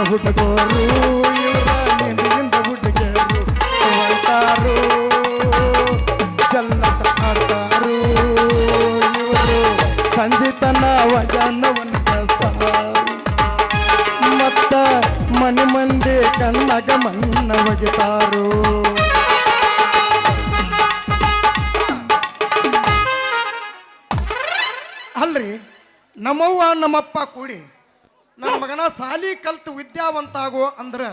ಹುಡುಗೋರು ಇವರ ನಿಂದಿಂದ ಹುಡುಗಿಯರು ಹೊರಟಾರು ಚಲ್ಲಟ ಆಡ್ತಾರು ಇವರು ಸಂಜೆ ತನ ವಜನವನ್ನು ಮತ್ತ ಮನೆ ಮಂದಿ ಕಣ್ಣಗ ಮಣ್ಣ ಒಗಿತಾರು ಅಲ್ರಿ ನಮ್ಮವ್ವ ನಮ್ಮಪ್ಪ ಕೂಡಿ ನನ್ನ ಮಗನ ಸಾಲಿ ಕಲ್ತು ವಿದ್ಯಾವಂತ ಆಗೋ ಅಂದ್ರೆ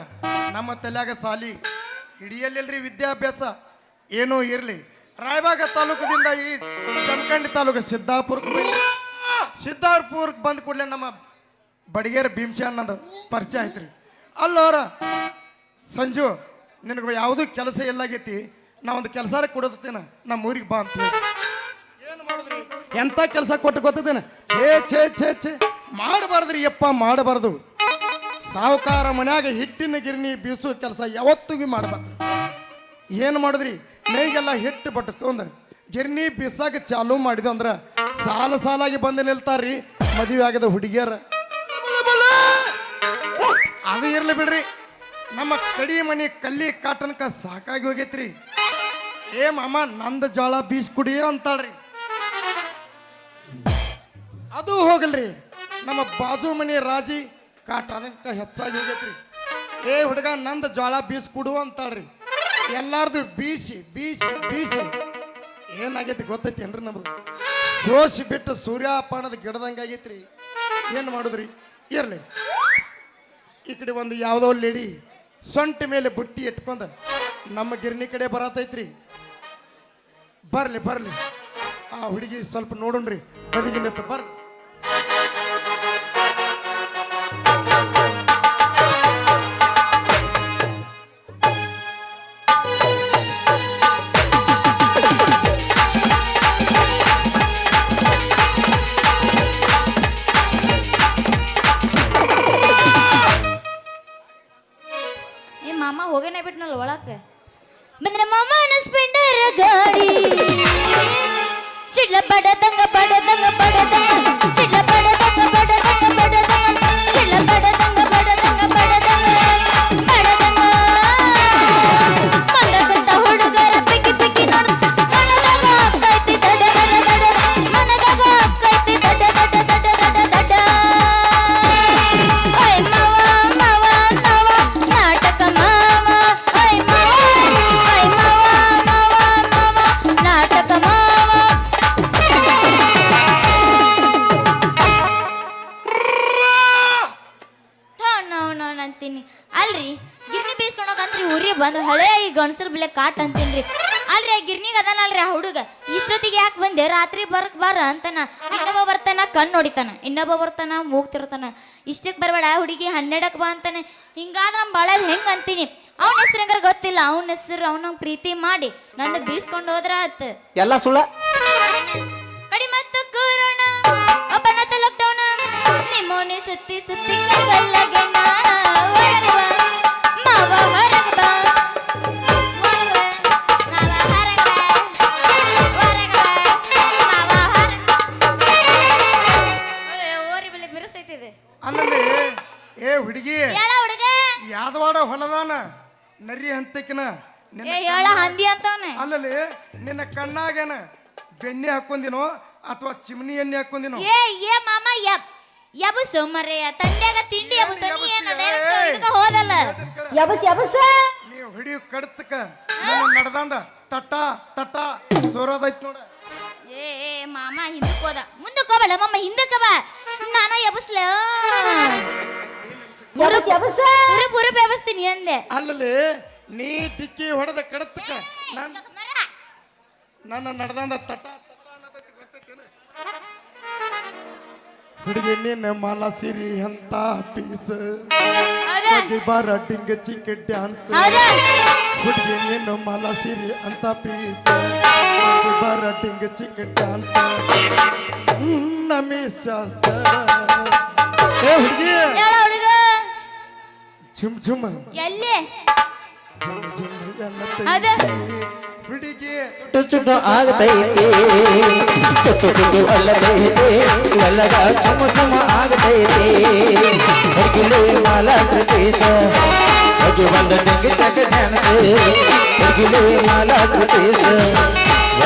ನಮ್ಮ ತಲೆಯಾಗ ಸಾಲಿ ಹಿಡಿಯಲ್ಲಿಲ್ರಿ ವಿದ್ಯಾಭ್ಯಾಸ ಏನೋ ಇರಲಿ ರಾಯಬಾಗ ತಾಲೂಕದಿಂದ ಈ ಜಮಖಂಡಿ ತಾಲೂಕು ಸಿದ್ದಾಪುರಕ್ಕೆ ಬಂದ ಕೂಡಲೇ ನಮ್ಮ ಬಡಿಗೇರ ಭೀಮಶಾ ಅನ್ನೋದು ಪರಿಚಯ ಆಯ್ತು ಅಲ್ಲವ್ರ ಸಂಜು ನಿನಗೆ ಯಾವುದೂ ಕೆಲಸ ಎಲ್ಲಾಗೈತಿ ನಾ ಒಂದು ಕೆಲಸ ಕೊಡೋತೇನ ನಮ್ಮ ಊರಿಗೆ ಬಾ ಅಂತ ಏನು ಮಾಡಿದ್ರಿ ಎಂಥ ಕೆಲಸ ಕೊಟ್ಟು ಗೊತ್ತದೇನ ಛೇ ಛೇ ಛೇ ಛೇ ಮಾಡಬಾರ್ದ್ರಿ ಯಪ್ಪ ಮಾಡಬಾರ್ದು ಸಾಹುಕಾರ ಮನ್ಯಾಗ ಹಿಟ್ಟಿನ ಗಿರಣಿ ಬೀಸೋ ಕೆಲಸ ಯಾವತ್ತೂ ಭೀ ಮಾಡಬಾರ್ದು ಏನು ಮಾಡಿದ್ರಿ ಮೈಗೆಲ್ಲ ಹಿಟ್ಟು ಬಟ್ಟಕೊಂಡ್ ಗಿರಣಿ ಬೀಸಾಕ ಚಾಲೂ ಮಾಡಿದ ಅಂದ್ರೆ ಸಾಲ ಸಾಲಾಗಿ ಬಂದು ನಿಲ್ತಾರ್ರಿ ಮದುವೆ ಆಗದ ಹುಡುಗಿಯರ ಅದು ಇರ್ಲಿ ಬಿಡ್ರಿ ನಮ್ಮ ಕಡಿ ಮನಿ ಕಲ್ಲಿ ಕಾಟನ್ಕ ಸಾಕಾಗಿ ಹೋಗೈತ್ರಿ ಏ ಮಾಮ ನಂದ ಜೋಳ ಬೀಸ್ ಕುಡಿ ಅಂತಾಳ್ರಿ ಅದು ಹೋಗಲ್ರಿ ನಮ್ಮ ಬಾಜು ಮನಿ ರಾಜಿ ಕಾಟ ಅದಕ್ಕೆ ಹೆಚ್ಚಾಗಿ ಹೋಗೈತ್ರಿ ಏ ಹುಡುಗ ನಂದ ಜೋಳ ಬೀಸ್ ಕೊಡು ಅಂತಾಳ್ರಿ ಎಲ್ಲಾರ್ದು ಬೀಸಿ ಬೀಸಿ ಬೀಸಿ ಏನಾಗೈತಿ ಗೊತ್ತೈತಿ ಏನ್ರಿ ನಮ್ದು ಜೋಶ್ ಬಿಟ್ಟು ಸೂರ್ಯಾಪಾನದ ಗಿಡದಂಗೆ ಆಗೈತ್ರಿ ಏನು ಮಾಡುದ್ರಿ ಇರ್ಲಿ ಈ ಕಡೆ ಒಂದು ಯಾವುದೋ ಲೇಡಿ ಸೊಂಟ ಮೇಲೆ ಬುಟ್ಟಿ ಇಟ್ಕೊಂಡ ನಮ್ಮ ಗಿರಣಿ ಕಡೆ ಬರತೈತ್ರಿ ಬರ್ಲಿ ಬರ್ಲಿ ಆ ಹುಡುಗಿ ಸ್ವಲ್ಪ ನೋಡೋಣ್ರಿ ಬದಿಗಿನತ್ತ ಬರ್ಲಿ ಹೋಗೇನೆ ಬಿಟ್ನಲ್ಲ ಒಳಕ್ಕೆ ಬಂದ್ರೆ ಮಾಮ ಸ್ಪೆಂಡರ್ ಗಾಡಿ ಸಿಡ್ಲ ಬಡದಂಗ ಬಡದಂಗ ಬಡದಂಗ ಸಿಡ್ಲ ಬಡದಂಗ ಬಡದಂಗ ಬಡದಂಗ ಸಿಡ್ಲ ಬಡದಂಗ ಬಡದಂಗ ಬಡದಂಗ ಬಡದಂಗ ಮನದಂತ ಹುಡುಗರ ಪಿಕ್ಕಿ ಪಿಕ್ಕಿ ನಾನು ಮನದಾಗ ಆಗ್ತೈತಿ ದಡ ದಡ ದಡ ಮನದಾಗ ಆಗ್ತೈತಿ ದಡ ದಡ ದಡ ದಡ ದಡ ಓಯ್ ಮಾವ ಮಾವ ಮಾವ ನಾಟಕ ಮಾವ ಓಯ್ ಮಾವ ಓಯ್ ಮಾವ ಮಾವ ಮಾವ ನಾಟಕ ಮಾವ ನಾನು ಅಂತೀನಿ ಅಲ್ರಿ ಗಿರ್ನಿ ಬೇಯಿಸ್ಕೊಂಡೋಗಂತ್ರಿ ಊರಿಗೆ ಬಂದ್ರೆ ಹಳೆ ಈ ಗಣಸರ್ ಬಿಲೆ ಕಾಟ್ ಅಂತೀನ್ರಿ ಅಲ್ರಿ ಆ ಗಿರ್ನಿಗೆ ಅದನಲ್ರಿ ಆ ಹುಡುಗ ಇಷ್ಟೊತ್ತಿಗೆ ಯಾಕೆ ಬಂದೆ ರಾತ್ರಿ ಬರಕ್ ಬಾರ ಅಂತಾನ ಇನ್ನೊಬ್ಬ ಬರ್ತಾನ ಕಣ್ಣು ನೋಡಿತಾನ ಇನ್ನೊಬ್ಬ ಬರ್ತಾನ ಮೂಗ್ತಿರ್ತಾನ ಇಷ್ಟಕ್ಕೆ ಬರಬೇಡ ಹುಡುಗಿ 12ಕ್ಕೆ ಬಾ ಅಂತಾನೆ ಹಿಂಗಾದ್ರೆ ನಮ್ಮ ಬಾಳ ಹೆಂಗೆ ಅಂತೀನಿ ಅವನ ಹೆಸರು ಹೆಂಗಾರ ಗೊತ್ತಿಲ್ಲ ಅವನ ಹೆಸರು ಅವನ ಪ್ರೀತಿ ಮಾಡಿ ನಂದು ಬೀಸ್ಕೊಂಡು ಹೋದ್ರ ಆತ್ ಎಲ್ಲ ಸುಳ್ಳ ಕಡಿ ಮತ್ತು ಕೊರೋನ ಒಬ್ಬನ ಲಾಕ್ಡೌನ್ ನಿಮ್ಮೋನೆ ಸುತ್ತಿ ಸುತ್ತಿ ಕಲ್ಲಗೆ ಮಾವ ಹೊರಗ ಬಾ ಅಲ್ಲಲ್ಲಿ ಏ ಹುಡುಗಿ ಯಾದವಾಡ ಹೊಲದಾನ ನರಿ ಹಂತಕಿನ ಹಂದಿ ಅಂತವನೆ ಅಲ್ಲಲ್ಲಿ ನಿನ್ನ ಕಣ್ಣಾಗೇನ ಬೆಣ್ಣೆ ಹಾಕೊಂದಿನೋ ಅಥವಾ ಚಿಮ್ನಿ ಎಣ್ಣೆ ಹಾಕೊಂದಿನೋ ಏ ಮಾಮ ಯಬಸು ಮರೆಯ ತಂಡ್ಯಾಗ ತಿಂಡಿ ಯಬಸು ನೀ ಏನು ಡೈರೆಕ್ಟ್ ಇದಕ್ಕೆ ಹೋದಲ್ಲ ನೀವು ಹಿಡಿಯು ಕಡತಕ ನಡೆದಂದ ತಟ್ಟ ತಟ್ಟ ಸೋರೋದೈತ್ ನೋಡ ಏ ಮಾಮ ಹಿಂದಕ್ಕೆ ಹೋದ ಮುಂದಕ್ಕೆ ಹೋಗಲ್ಲ ಮಾಮ ಹಿಂದಕ್ಕೆ ಬಾ ನಾನು ಯಬಸ್ಲ ಪುರ ವ್ಯವಸ್ಥಿನಿ ಅಂದೆ ಅಲ್ಲಲ್ಲಿ ನೀ ಡಿಕ್ಕಿ ಹೊಡೆದ ಕಡತಕ ನನ್ನ ನಡೆದಂದ ತಟ್ಟ ಹುಡುಗಿ ನಿನ್ನ ಮಾಲ ಸಿರಿ ಅಂತ ಪೀಸ್ ಬಾರ ಡಿಂಗ ಚಿಕ್ಕ ಡ್ಯಾನ್ಸ್ ಹುಡುಗಿ ನಿನ್ನ ಮಾಲ ಸಿರಿ ಅಂತ ಪೀಸ್ ಬಾರ ಡಿಂಗ ಚಿಕ್ಕ ಡ್ಯಾನ್ಸ್ ನಮಿಸ ಏ ಹುಡುಗಿ ಝುಮ್ ಝುಮ್ ಎಲ್ಲಿ ಝುಮ್ ಝುಮ್ ಅದ ಹುಡುಗಿ ಚುಟ್ಟು ಆಗತೈತಿ ಚುಟ್ಟು ಚುಟ್ಟು ಅಲ್ಲದೈತಿ ಎಲ್ಲದ ಚುಮ ಚುಮ ಆಗತೈತಿ ಹುಡುಗಿಲು ಮಾಲಾತ್ರ ಪೀಸ ಅಗಿ ಬಂದ ಡಿಂಗಿ ಚಕ ಡ್ಯಾನ್ಸ್ ಹುಡುಗಿಲು ಮಾಲಾತ್ರ ಪೀಸ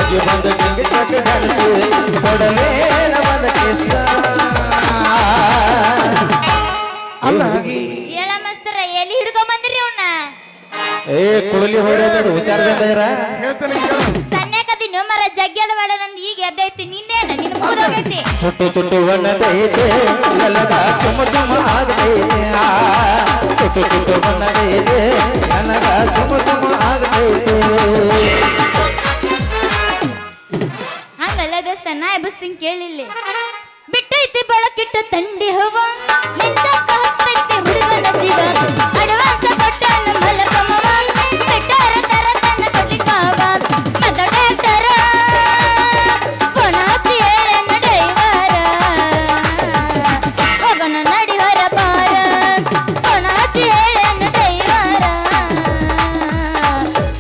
ಅಗಿ ಬಂದ ಡಿಂಗಿ ಚಕ ಡ್ಯಾನ್ಸ್ ಕೊಡಲೇನ ಬಂದ ಕಿಸ ಅಲ್ಲ ಹೇಳ ಮಸ್ತರ ಎಲ್ಲಿ ಹಿಡ್ಕೊಂಡ್ ಬಂದಿರಿ ಅವ್ನ ಏ ಕುಳಲಿ ಹೊಡೆಯೋದು ಹುಷಾರ್ದಿಂದ ಇರ ಹೇಳ್ತೇನೆ ಕೇಳು. ಸನ್ಯಾಕದಿನ ಮರ ಜಗ್ಗ್ಯಾದ ಬೇಡ ನಂದು ಈಗ ಎದ್ದೈತಿ ನಿನ್ನೇನ ನಿನ್ ಮುಗಿದೋಗೈತಿ ಚುಟ್ಟು ಚುಟ್ಟು ಬಣ್ಣದೈತೆ ಎಲ್ಲದ ಚುಮ ಚುಮ ಆಗತೈತೆ ಚುಟ್ಟು ಚುಟ್ಟು ಬಣ್ಣದೈತೆ ನನಗ ಚುಮ ಚುಮ ಆಗತೈತೆ ಹಂಗಲ್ಲ ದೋಸ್ತ ನಾ ಎಬ್ಬಸ್ತೀನಿ ಕೇಳಿಲ್ಲ ಬಿಟ್ಟೈತಿ ಬಳಕಿಟ್ಟು ತಂಡಿ ಹವ ಮೆನ್ಸಕ್ಕ ಹತ್ತೈತಿ ಹುಡುಗನ ಜೀವ ಅಡ್ವಾನ್ಸ್ ಕೊಟ್ಟನು ಮಲಕಮವ ಬೆಟ್ಟಾರ ತರ ತನ್ನ ಕೊಡ್ಲಿಕ್ಕಾವ ಮದ ಡಾಕ್ಟರ ಫೋನ್ ಹಚ್ಚಿ ಹೇಳನ ಡೈವರ ಹೋಗೋಣ ನಡಿ ಹೊರ ಬಾರ ಫೋನ್ ಹಚ್ಚಿ ಹೇಳನ ಡೈವರ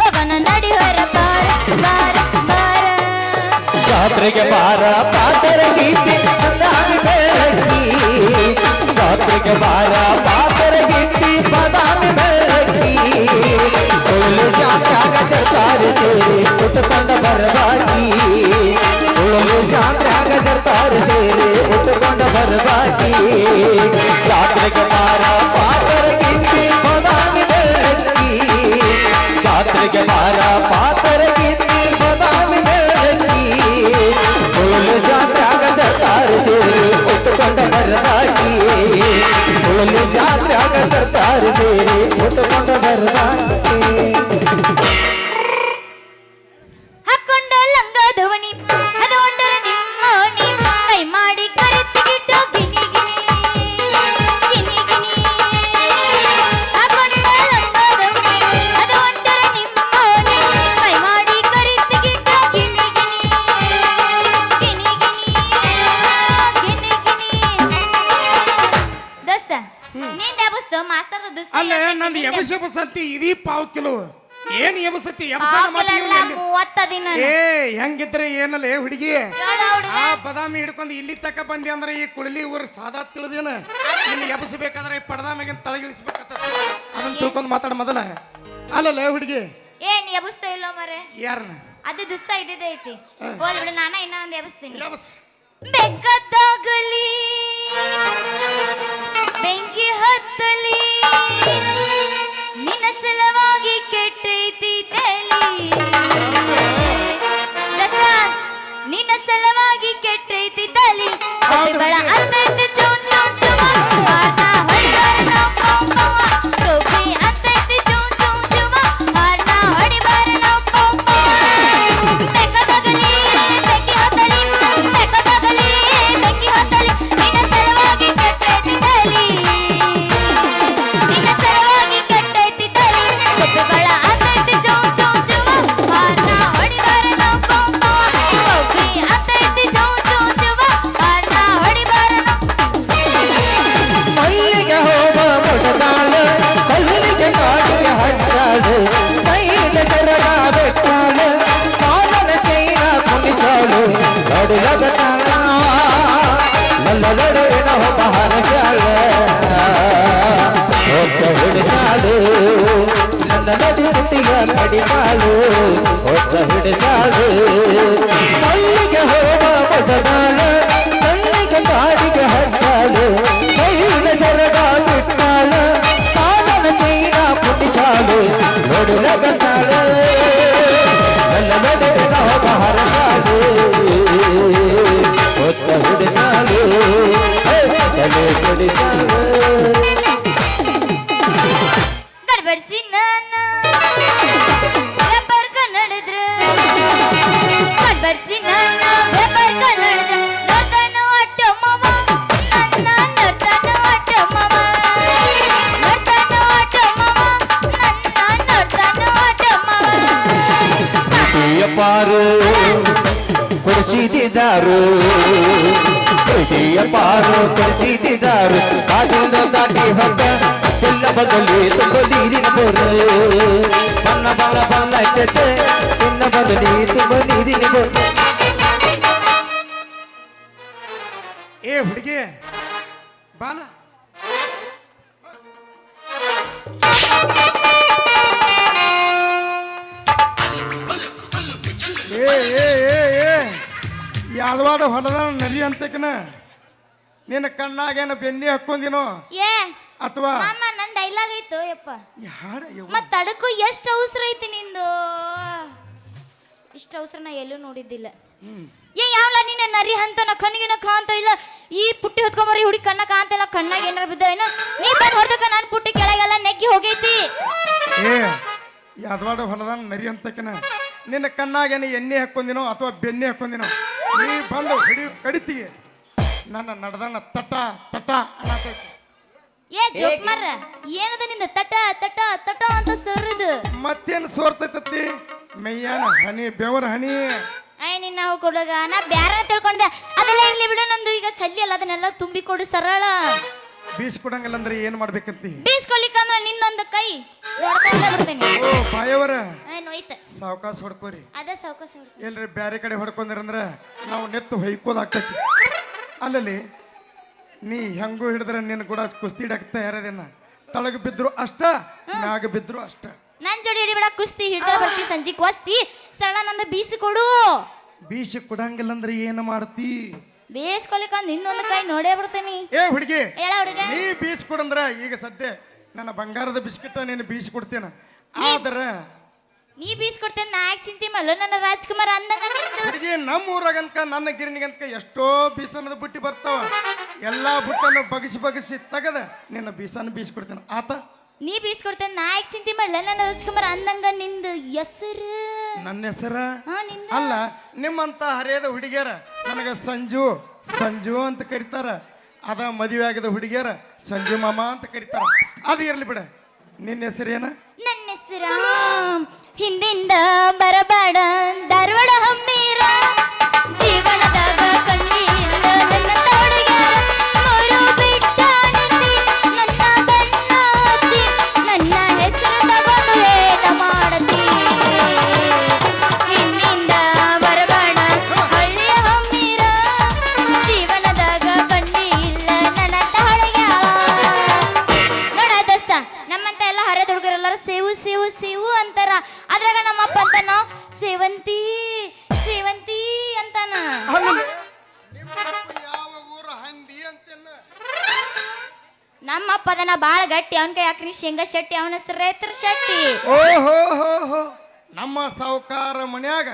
ಹೋಗೋಣ ನಡಿ ಹೊರ ಬಾರ ಬಾರ ಬಾರ ಜಾತ್ರೆಗೆ ಬಾರ ಪಾತರ ಗೀತೆ ಬಾದಾಮಿ ಬೆಳಕಿ ಜಾತ್ರೆಗೆ ಬಾರ ಪಾತರ ಗೀತೆ ಬಾದಾಮಿ ಬೆಳಕಿ ಉಳ್ಳು ಜಾತ್ರಾಗ ಜರ್ತಾರೆ ಸೇರಿ ಉಟ್ಟುಕೊಂಡ ಬರಬಾಕಿ ಉಳ್ಳು ಜಾತ್ರಾಗ ಜರ್ತಾರೆ ಸೇರಿ ಉಟ್ಟುಕೊಂಡ ಬರಬಾಕಿ ಜಾತ್ರೆಗೆ ಬಾರ ಪಾತರ ಗೀತೆ ಬಾದಾಮಿ ಬೆಳಕಿ ಜಾತ್ರೆಗೆ ಬಾರ ಪಾತರ ಗೀತೆ ಬಾದಾಮಿ ಬೆಳಕಿ ಉಳ್ಳು ಜಾತ್ರಾಗ ಜರ್ತಾರೆ ಸೇರಿ ಉಟ್ಟುಕೊಂಡ ಬರಬಾಕಿ ಉಳ್ಳು ಜಾತ್ರಾಗ ಜರ್ತಾರೆ ಸೇರಿ ಉಟ್ಟುಕೊಂಡ ಬರಬಾಕಿ ಹಾಕೊಂಡ ಲಂಗದವನಿ ಅದು ಒಂದರ ನಿಮ್ಮೋನಿ ಕೈ ಮಾಡಿ ಕರೆತ್ತಿಗಿಟ್ಟು ಗಿನಿ ಗಿನಿ ಹಾಕೊಂಡ ಲಂಗದವನಿ ಅದು ಒಂದರ ನಿಮ್ಮೋನಿ ಕೈ ಮಾಡಿ ಕರೆತ್ತಿಗಿಟ್ಟು ಗಿನಿ ಗಿನಿ ದೋಸ್ತ ನೀನ್ ಎಬಸ್ತು ಮಾಸ್ತರ್ದ ದೋಸ್ತ ಅಲ್ಲ ನಂದು ಎಬಸ್ ಅಂತಿ ಇದೀ ಪಾವ್ ಕಿಲೋ ಏನ್ ಎಬಸತಿ ಹಾಕಲಲ್ಲ 30 ದಿನ ಏ ಹೆಂಗಿದ್ರೆ ಏನಲ್ಲ ಹುಡುಗಿ ಆ ಬದಾಮಿ ಹಿಡ್ಕೊಂಡು ಇಲ್ಲಿ ತಕ ಬಂದಿ ಅಂದ್ರೆ ಈ ಕುಳಲಿ ಊರ್ ಸಾದಾ ತಿಳಿದೇನ ಇಲ್ಲಿ ಎಬಸಬೇಕಾದ್ರೆ ಈ ಪಡದಾಮಿಗಿಂತ ತಳಗಿಳಿಸ್ಬೇಕತ್ತ ಅದನ್ನ ತಿಳ್ಕೊಂಡು ಮಾತಾಡ ಮೊದಲ ಅಲ್ಲಲ್ಲ ಹುಡುಗಿ ಏನ್ ಎಬಸ್ತಾ ಇಲ್ಲ ಮರೆ ಯಾರನ್ನ ಅದು ದುಸ್ತ ಇದ್ದಿದ್ದೆ ಐತಿ ಹೋಲ್ ಬಿಡು ನಾನ ಇನ್ನ ಒಂದ್ ಎಬಸ್ತೀನಿ ಎಬಸ್ ಬೆಕ್ಕತ್ತಾಗಲಿ ಬೆಂಕಿ ಹತ್ತಲಿ ನಿನ್ನ ಸಲವಾಗಿ ಕೆಟ್ಟೈತಿ ತಲಿ ನಿನ್ನ ಸಲವಾಗಿ ಕೆಟ್ಟೈತಿ ತಲಿ ಬಳ ಅಂತೈತಿ ಚೌನ್ ಚೌನ್ ಚುಮ ಹಾರ್ನ ಹೊಡಿಬಾರ ನಾವು ಪೌ ಪೌ ಟೋಪಿ ಅಂತೈತಿ ಚೌನ್ ಚೌನ್ ಚುಮ ಹಾರ್ನ ಹೊಡಿಬಾರ ನಾವು ಪೌ ಪೌ ಬೆಕ್ಕತ್ತಾಗಲಿ ಬೆಂಕಿ ಹತ್ತಲಿ ಬೆಕ್ಕತ್ತಾಗಲಿ ಬೆಂಕಿ ಹತ್ತಲಿ ನಿನ್ನ ಸಲವಾಗಿ ಕೆಟ್ಟೈತಿ ತಲಿ ನಿನ್ನ ಸಲವಾಗಿ ಕೆಟ್ಟೈತಿ ತಲಿ ಬಳ ಅಂತೈತಿ ಚೌನ್ ಚೌನ್ ಚುಮ ಹಾರ್ನ ಹೊಡಿಬಾರ ನಾವು ಪೌ ಪೌ ಟೋಪಿ ಅಂತೈತಿ ಚೌನ್ ಚೌನ್ ಚುಮ ಹಾರ್ನ ಹೊಡಿಬಾರ ನಾವು ಮಲ್ಲಿಗೆ ಹೋಗ ಮೊಟದಾಳ ಕಲ್ಲಿಗೆ ಕಾಡಿಗೆ ಹಟ್ಟಾಳು ಸೈಡ ಚರಗ ಬೆಟ್ಟಾಳು ಕಾಲನ ಚೈನ ಕುಣಿಸಾಳು ನಡುಲದ ತಾಳ ನನ್ನ ನಡುವಿನ ಒಬ್ಬ ಹರಸಾಳ ಒಬ್ಬ ಹಿಡಿಸಾಳು ನನ್ನ ನಡಿ ಮುಟ್ಟಿಗ ಕಡಿಮಾಳು ಒಬ್ಬ ಹಿಡಿಸಾಳು ಮಲ್ಲಿಗೆ ಹೋಗ ಮೊಟದಾಳ ಕಲ್ಲಿಗೆ ಕಾಡಿಗೆ ಹಟ್ಟಾಳು ಸೈನ ಜರಗ ಬಿಟ್ಟಾಳು ಕಾಲನ ಚೈನ ಪುಟ್ಟಿಸಾಳು ನಡುಲಗತ್ತಾಳು ನನ್ನ ನಡುವಿನ ಒಬ್ಬ ಹರಸಾಳು ಒತ್ತ ಹಿಡಿಸಾಳು ತಲೆ ಕೊಡಿಸಾಳು ಗಡ್ಬಡ್ಸಿ ನಾನ ವ್ಯಾಪಾರ ಕನ್ನಡಿದ್ರ ಗಡ್ಬಡ್ಸಿ ನಾನ ವ್ಯಾಪಾರ ಕನ್ನಡಿದ್ರ ನೋಡ್ತಾನು ಅಟ್ಟು ಮವ ನನ್ನ ನೋಡ್ತಾನು ಅಟ್ಟು ಮವ ನೋಡ್ತಾನು ಅಟ್ಟು ಮವ ನನ್ನ ನೋಡ್ತಾನು ಅಟ್ಟು ಮವ ಪ್ರೀತಿಯ ಪಾರು ಕೊಡಿಸಿದಾರು ಪ್ರೀತಿಯ ಪಾರು ಕೊಡಿಸಿದಾರು ಕಾದಿಂದ ದಾಟಿ ಹೊತ್ತ ಎಲ್ಲ ಬದಲಿ ತುಂಬ ನೀರಿನ ಬೋರು ಬಣ್ಣ ಬಣ್ಣ ಬಣ್ಣ ಚೆಚ್ಚೆ ಇನ್ನ ಬದಲಿ ತುಂಬ ನೀರಿನ ಬೋರು ಏ ಹುಡುಗಿ ಬಾಲ ಯಾದವಾಡ ಹೊಲದ ನರಿ ಅಂತಕನ ನಿನ್ನ ಕಣ್ಣಾಗೇನ ಬೆನ್ನಿ ಹಾಕೊಂದಿನೋ ಏ ಅಥವಾ ಮಾಮ ನನ್ ಡೈಲಾಗ್ ಐತು ಯಪ್ಪ ಹಾಡ ಮತ್ ತಡಕು ಎಷ್ಟು ಅವಸರ ಐತಿ ನಿಂದು ಇಷ್ಟ ಅವಸರ ನಾ ಎಲ್ಲೂ ನೋಡಿದ್ದಿಲ್ಲ ಏ ಯಾವಲ್ಲ ನೀನ ನರಿ ಅಂತನ ಕಣ್ಣಿಗಿನ ಕಾಂತ ಇಲ್ಲ ಈ ಪುಟ್ಟಿ ಹೊತ್ಕೊಂಬರಿ ಹುಡುಗಿ ಕಣ್ಣ ಕಾಂತ ಇಲ್ಲ ಕಣ್ಣಾಗ ಏನಾರ ಬಿದ್ದ ಏನ ನೀ ಬಂದ್ ಹೊಡೆದಕ್ಕ ನಾನು ಪುಟ್ಟಿ ಕೆಳಗೆಲ್ಲ ನೆಗ್ಗಿ ಹೋಗೈತಿ ಏ ಯಾದವಾಡ ಹೊಲದ ನರಿ ಅಂತಕನ ನಿನ್ನ ಕಣ್ಣಾಗೇನ ಎಣ್ಣೆ ಹಾಕೊಂದಿನೋ ಅಥವಾ ಬೆನ್ನಿ ಹಾಕೊಂದಿನೋ ನೀ ಬಂದು ಕಡಿತಿಗೆ ನನ್ನ ನಡ್ದಣ್ಣ ತಟ ತಟ ಅನ್ನತೈತಿ ಏ ಜೋಕ್ಮಾರ ಏನದ ನಿಂದ ತಟ ತಟ ತಟ ಅಂತ ಸರದು ಮತ್ತೇನು ಸೋರ್ತೈತಿ ಮೈಯಾನ ಹನಿ ಬೆವರ ಹನಿ ಅಯ್ಯ ನಿನ್ನ ನಾವು ಕೊಡಗ ನಾ ಬ್ಯಾರ ತಿಳ್ಕೊಂಡೆ ಅದೆಲ್ಲ ಇರ್ಲಿ ಬಿಡು ನಂದು ಈಗ ಚಲ್ಲಿ ಅಲ್ಲ ಅದನ್ನೆಲ್ಲ ತುಂಬಿ ಕೊಡು ಸರಳ ಬೀಸ್ ಕೊಡಂಗಿಲ್ಲ ಅಂದ್ರೆ ಏನ್ ಮಾಡ್ಬೇಕಂತಿ ಬೀಸ್ಕೊಲಿಕ್ಕಂದ್ರ ನಿನ್ನೊಂದು ಕೈ ನೋಡ್ಕೊಂಡೇ ಬಿಡ್ತೇನೆ ಓ ಬಾಯವರ ನೋಯ್ತ ಸಾವಕಾಶ ಹೊಡ್ಕೋರಿ ಅದ ಸಾವ್ಕಾಸ ಎಲ್ರಿ ಬ್ಯಾರೆ ಕಡೆ ಹೊಡ್ಕೊಂಡ್ರಂದ್ರ ನಾವು ನೆತ್ತು ಹೊಯ್ಕೋದಾಗ್ತೈತಿ ಅಲ್ಲಲ್ಲಿ ನೀ ಹೆಂಗೂ ಹಿಡಿದ್ರೆ ನಿನ್ನ ಕೂಡ ಕುಸ್ತಿ ಹಿಡಕ್ ತಯಾರದೇನ ತಳಗ ಬಿದ್ರು ಅಷ್ಟ ಮ್ಯಾಗ ಬಿದ್ರು ಅಷ್ಟ ನನ್ ಜೋಡಿ ಹಿಡಿಬೇಡ ಕುಸ್ತಿ ಹಿಡ್ದ ಬರ್ತಿ ಸಂಜಿಕ್ ವಸ್ತಿ ಸ್ಥಳ ನಂದು ಬೀಸಿ ಕೊಡು ಬೀಸಿ ಕೊಡಂಗಿಲ್ಲ ಅಂದ್ರೆ ಏನು ಮಾಡ್ತಿ ಬೇಸ್ಕೊಲಿಕ್ಕಂದ್ ಇನ್ನೊಂದು ಕೈ ನೋಡೇ ಬಿಡ್ತೇನಿ ಏ ಹುಡುಗಿ ಹೇಳ ಹುಡುಗ ನೀ ಬೀಸ್ ಕೊಡಂದ್ರ ಈಗ ಸದ್ಯ ನನ್ನ ಬಂಗಾರದ ಬಿಸ್ಕಿಟ್ ನೀನು ಬೀಸಿ ಕೊಡ್ತೇನ ಆದ್ರ ನೀ ಬೀಸ್ಕೊಡ್ತೇನೆ ನಾ ಯಾಕೆ ಚಿಂತೆ ಮಾಡಲು ನನ್ನ ರಾಜ್ಕುಮಾರ್ ಅಂದಂಗ ನಿಂತು ಹುಡುಗಿ ನಮ್ಮ ಊರಾಗಂತ ನನ್ನ ಗಿರಣಿಗಂತ ಎಷ್ಟೋ ಬೀಸನದ ಬುಟ್ಟಿ ಬರ್ತಾವ ಎಲ್ಲಾ ಬುಟ್ಟನ್ನು ಬಗಸಿ ತೆಗದ ನಿನ್ನ ಬೀಸನ್ನು ಬೀಸ್ಕೊಡ್ತೇನೆ ಆತ ನೀ ಬೀಸ್ಕೊಡ್ತೇನೆ ನಾ ಯಾಕೆ ಚಿಂತೆ ಮಾಡಲ ನನ್ನ ರಾಜ್ಕುಮಾರ್ ಅಂದಂಗ ನಿಂದು ಹೆಸರು ನನ್ನ ಹೆಸರ ಹಾ ನಿಂದ ಅಲ್ಲ ನಿಮ್ಮಂತ ಹರಿಯದ ಹುಡುಗಿಯರ ನನಗ ಸಂಜು ಸಂಜು ಅಂತ ಕರೀತಾರ ಅದ ಮದುವೆ ಆಗಿದ ಹುಡುಗಿಯರ ಸಂಜು ಮಾಮ ಅಂತ ಕರೀತಾರ ಅದು ಇರ್ಲಿ ಬಿಡ ನಿನ್ನ ಹೆಸರೇನ ನನ್ನ ಹೆಸರ ಹಿಂದಿಂದ ಬರಬೇಡ ಧಾರವಾಡ ಹಮ್ಮೀರ ಜೀವನದಾಗ ಕಂಡಿಲ್ಲ ನನ್ನ ತೋಡಿಗಾರ ಮೂರು ಬಿಟ್ಟ ನಿಂದಿ ನನ್ನ ಬಣ್ಣ ಹತ್ತಿ ನನ್ನ ಹೆಸರು ತಗೊಂಡು ಹೇಳ ಮಾಡತಿ ಹಿಂದಿಂದ ಬರಬೇಡ ಹಳ್ಳಿಯ ಹಮ್ಮೀರ ಜೀವನದಾಗ ಕಂಡಿಲ್ಲ ನನ್ನ ತಾಳಿಗ್ಯಾಳ ನೋಡ ದೋಸ್ತ ನಮ್ಮಂತ ಎಲ್ಲ ಹರಿದ ಹುಡುಗರೆಲ್ಲರೂ ಸೇವು ಸೇವು ಸೇವು ಅಂತಾರ ಅದ್ರಾಗ ನಮ್ಮಪ್ಪ ಅಂತಾನ ಸೇವಂತಿ ಸೇವಂತಿ ಅಂತಾನ ಯಾವ ಊರ ಹಂದಿ ಅಂತೇನ ನಮ್ಮಪ್ಪ ಅದನ್ನ ಬಾಳ ಗಟ್ಟಿ ಅವನ ಕೈ ಯಾಕ್ರಿ ಶೇಂಗಾ ಶೆಟ್ಟಿ ಅವನ ಹೆಸರು ರೈತರ ಶೆಟ್ಟಿ ಓಹೋ ಹೋ ಹೋ ನಮ್ಮ ಸಾವುಕಾರ ಮನ್ಯಾಗ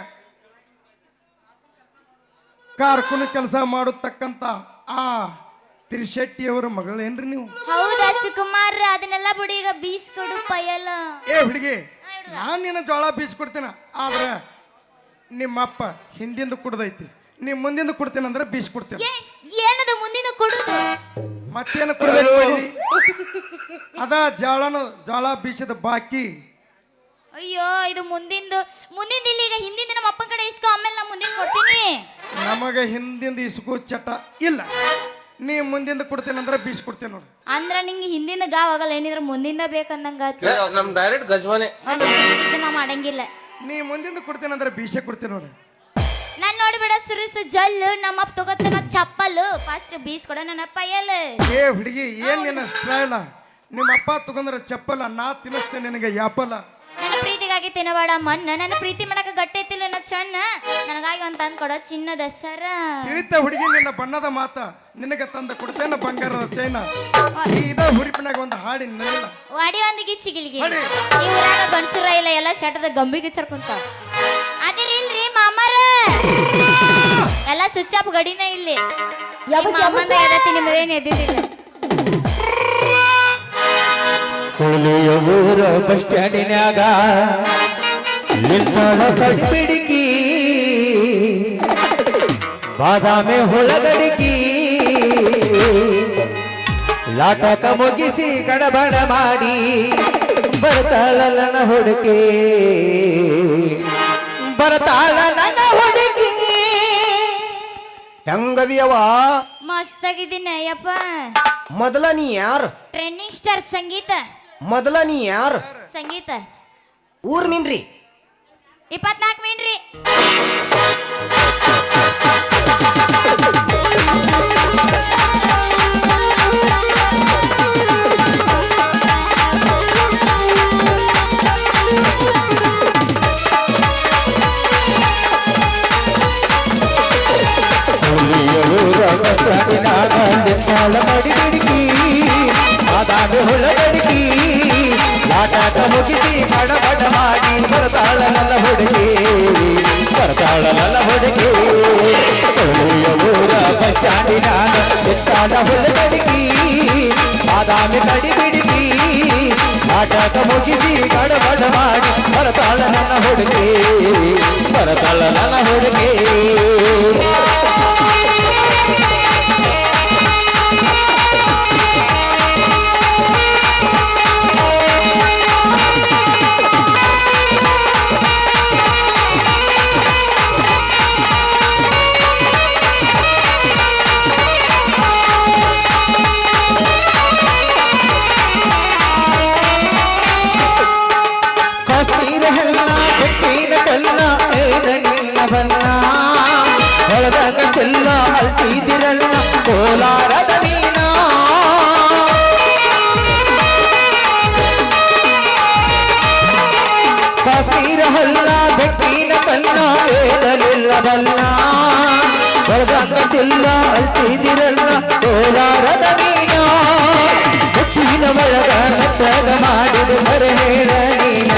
ಕಾರ್ಕುನ ಕೆಲಸ ಮಾಡತಕ್ಕಂತ ಆ ತ್ರಿಶೆಟ್ಟಿಯವರ ಮಗಳೇನ್ರಿ ನೀವು ಹೌದಾ ಸುಕುಮಾರ್ ಅದನ್ನೆಲ್ಲ ಬಿಡಿ ಈಗ ಬೀಸ್ಕೊಡು ಪಯಲ ಏ ಹುಡುಗಿ ನಾನು ನಿನ್ನ ಜೋಳ ಬೀಸ್ಕೊಡ್ತೀನ ಆದ್ರೆ ನಿಮ್ಮಪ್ಪ ಹಿಂದಿಂದ ಕುಡ್ದೈತಿ ನೀ ಮುಂದಿಂದ ಕೊಡ್ತೇನೆ ಅಂದ್ರೆ ಬೀಸ್ಕೊಡ್ತೇನೆ ಏ ಏನದ ಮುಂದಿನ ಕೊಡುದು ಮತ್ತೇನು ಕೊಡ್ಬೇಕು ಮಾಡಿದಿ ಅದ ಜೋಳ ಬೀಸದ ಬಾಕಿ ಅಯ್ಯೋ ಇದು ಮುಂದಿಂದು ಇಲ್ಲಿ ಈಗ ಹಿಂದಿಂದ ನಮ್ಮ ಅಪ್ಪನ ಕಡೆ ಇಸ್ಕೊ ಆಮೇಲೆ ನಾ ಮುಂದಿನ ಕೊಡ್ತೀನಿ ನಮಗೆ ಹಿಂದಿಂದ ಇಸ್ಕೋ ಚಟ ಇಲ್ಲ ನೀ ಮುಂದಿಂದ ಕೊಡ್ತೇನೆ ಅಂದ್ರೆ ಬೀಸ್ಕೊಡ್ತೇನೆ ನೋಡಿ ಅಂದ್ರ ನಿಂಗೆ ಹಿಂದಿನ ಗಾವ್ ಆಗಲ್ಲ ಏನಿದ್ರ ಮುಂದಿಂದ ಬೇಕಂದಂಗ ನಮ್ ಡೈರೆಕ್ಟ್ ಗಜವಾನೆ ಮಾಡಂಗಿಲ್ಲ ನೀ ಮುಂದಿಂದ ಕೊಡ್ತೇನೆ ಅಂದ್ರೆ ಬೀಸೆ ಕೊಡ್ತೇನೆ ನೋಡಿ ನಾನ್ ನೋಡಿಬಿಡ ಸುರಿಸ ಜಲ್ಲು ನಮ್ಮಪ್ಪ ತಗೋತಾನ ಚಪ್ಪಲು ಫಸ್ಟ್ ಬೀಸ್ ಕೊಡ ನನ್ನ ಪಯ್ಯಲ್ ಏ ಹುಡುಗಿ ಏನ್ ನಿನ್ನ ಸ್ಟೈಲ ನಿಮ್ಮ ಅಪ್ಪ ತಗೊಂಡ್ರ ಚಪ್ಪಲ ನಾ ತಿನ್ನಿಸ್ತೇನೆ ನಿನಗೆ ಯಾಪಲ ನನ್ನ ಪ್ರೀತಿಗಾಗಿ ತಿನ್ನಬೇಡ ಮಣ್ಣ ನನ್ನ ಪ್ರೀತಿ ಮಾಡಕ ಗಟ್ಟಿ ಐತಿಲ್ಲ ನಾ ಚನ್ನ ನನಗಾಗಿ ಒಂದು ತಂದು ಕೊಡ ಚಿನ್ನದ ಸರ ತಿಳಿತ ಹುಡುಗಿ ನಿನ್ನ ಬಣ್ಣದ ಮಾತ ನಿನಗೆ ತಂದ ಕೊಡ್ತೇನೆ ಬಂಗಾರದ ಚೈನ ಇದ ಹುರಿಪಿನಾಗ ಒಂದು ಹಾಡಿ ನಲ್ಲ ವಾಡಿ ಒಂದು ಗಿಚ್ಚಿಗಿಲ್ಗಿ ಹಾಡಿ. ಈ ಊರಾಗ ಗಂಡಸರ ಇಲ್ಲ ಎಲ್ಲ ಶಟದ ಗಂಬಿಗೆ ಚರ್ಕೊಂತ ಅದಿರಿಲ್ರಿ ಮಾಮಾರ ಎಲ್ಲ ಸ್ವಿಚ್ ಆಫ್ ಗಡಿನ ಇಲ್ಲಿ ನಿಮ್ಮದೇನು ಎದ್ದಿದ್ದಿಲ್ಲ ಹುಳಿಯ ಊರ ಬಸ್ ಸ್ಟ್ಯಾಂಡಿನ್ಯಾಗ ನಿಲ್ತಾಳ ಕಡಿಪಿಡಿಕಿ ಬಾದಾಮಿ ಹೊಳಗಡಿಕಿ ಲಾಟಕ ಮುಗಿಸಿ ಗಡಬಡ ಮಾಡಿ ಬರ್ತಾಳ ನನ್ನ ಹುಡುಕಿ ಬರ್ತಾಳ ನನ್ನ ಹುಡುಕಿ ಹೆಂಗದಿಯವ ಮಸ್ತಾಗಿದ್ದೀನಿ ಅಯ್ಯಪ್ಪ ಮೊದಲ ನೀ ಯಾರು ಟ್ರೆಂಡಿಂಗ್ ಸ್ಟಾರ್ ಸಂಗೀತ ಮೊದಲ ನೀ ಯಾರು ಸಂಗೀತ ಊರ್ ನಿನ್ರಿ 24 ಮೀನ್ರಿ ಬಾದಾಮಿ ಹುಳಗಡಿಗಿ ನಾಟಕ ಮುಗಿಸಿ ಬಡ ಮಾಡಿ ಬರ್ತಾಳ ನನ್ನ ಹುಡುಗಿ ಬರ್ತಾಳ ನನ್ನ ಹುಡುಗಿ ಕೊಳೆಯ ಊರ ಬಸ್ಟಾಂಡಿ ನಾನು ಎತ್ತಾಳ ಹುಳಗಡಿಗಿ ಬಾದಾಮಿ ಕಡಿ ಬಿಡಿಗಿ ನಾಟಕ ಮುಗಿಸಿ ಬಡ ಮಾಡಿ ಬರ್ತಾಳ ನನ್ನ ಹುಡುಗಿ ಬರ್ತಾಳ ನನ್ನ ಹುಡುಗಿ ಕಾಶ್ಮೀರ ಹೆಣ್ಣ ಬೆಟ್ಟಿನ ಕಲ್ಲ ಏನ ನಿನ್ನ ಬನ್ನ ಹೊಳದಾಗ ಚೆಲ್ಲ ಅಲ್ತಿದಿರಲ್ಲ ಕೋಲಾರದ ಮೀನ ಕಾಶ್ಮೀರ ಹಲ್ಲ ಬೆಟ್ಟಿನ ಕಲ್ಲ ಏಳಲಿಲ್ಲ ಬಲ್ಲ ಹೊಳದಾಗ ಚೆಲ್ಲ ಅಲ್ತಿದಿರಲ್ಲ ಕೋಲಾರದ ಮೀನ ಹುಟ್ಟಿನ ಒಳಗ ನಟ್ಟಾಗ ಮಾಡಿದ ಹೊರ ಹೇಳ ನೀನ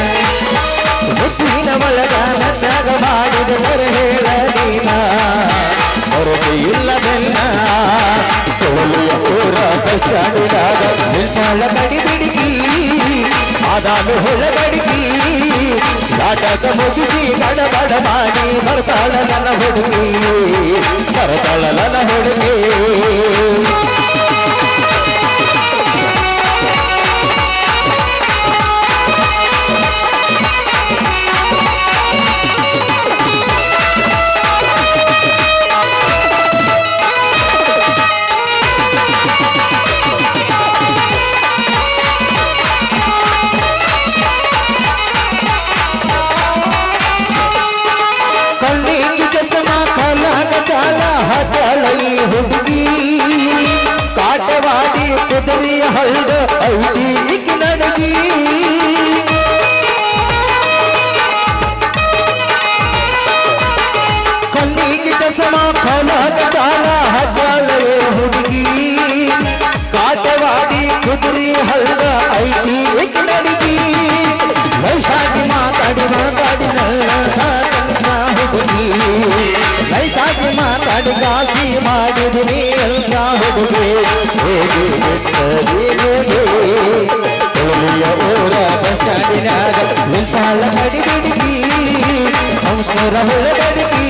ಹುಟ್ಟಿನ ಒಳಗ ನಟ್ಟಾಗ ಮಾಡಿದ ಹೊರ ಹೇಳ ನೀನ ಹೊರಗೆ ಇಲ್ಲದೆಲ್ಲ ಕೊಳಲಿಯ ಊರ ಬಸ್ಟಾಂಡಿನಾಗ ನಿಲ್ಸಾಳ ಕಡಿ ಬಿಡಿಗಿ ಬಾದಾಮಿ ಹುಳಗಡಿಗಿ ನಾಟಕ ಮುಗಿಸಿ ಗಡಬಡ ಮಾಡಿ ಬರ್ತಾಳ ನನ್ನ ಹುಡುಗಿ ಬರ್ತಾಳ ನನ್ನ ಹುಡುಗಿ ಕಣ್ಣಿಂಗಿ ಚಸಮ ಕಲಾಗ ಚಾಲ ಹಟಳೈ ಹುಡುಗಿ ಕಾಟವಾಡಿ ಕುದುರೆಯ ಹಳ್ಳ ಐತಿ ಈಗ ನನಗಿ ಕಣ್ಣಿಂಗಿ ಚಸಮ ಕಲಾಗ ಚಾಲ ಹಟಳೈ ಹುಡುಗಿ ಕಾಟವಾಡಿ ಕುದುರೆಯ ಹಳ್ಳ ಐತಿ ಈಗ ನನಗಿ ವಯಸ್ಸಾಗಿ ಮಾತಾಡಿ ಹುಡುಗಿ ನೈಸಾಗಿ ಮಾತಾಡಿ ಗಾಸಿ ಮಾಡಿದಿನಿ ಎಲ್ಲ ಹುಡುಗಿ ಹೇಗೆ ಕೊಳಲಿಯ ಊರ ಬಸ್ಟಾಂಡಿನಾಗ ನಿಲ್ಸಾಳ ಕಡಿ ಬಿಡಿಗಿ ಸಂಸ್ಕರ ಹುಳಗಡಿಗಿ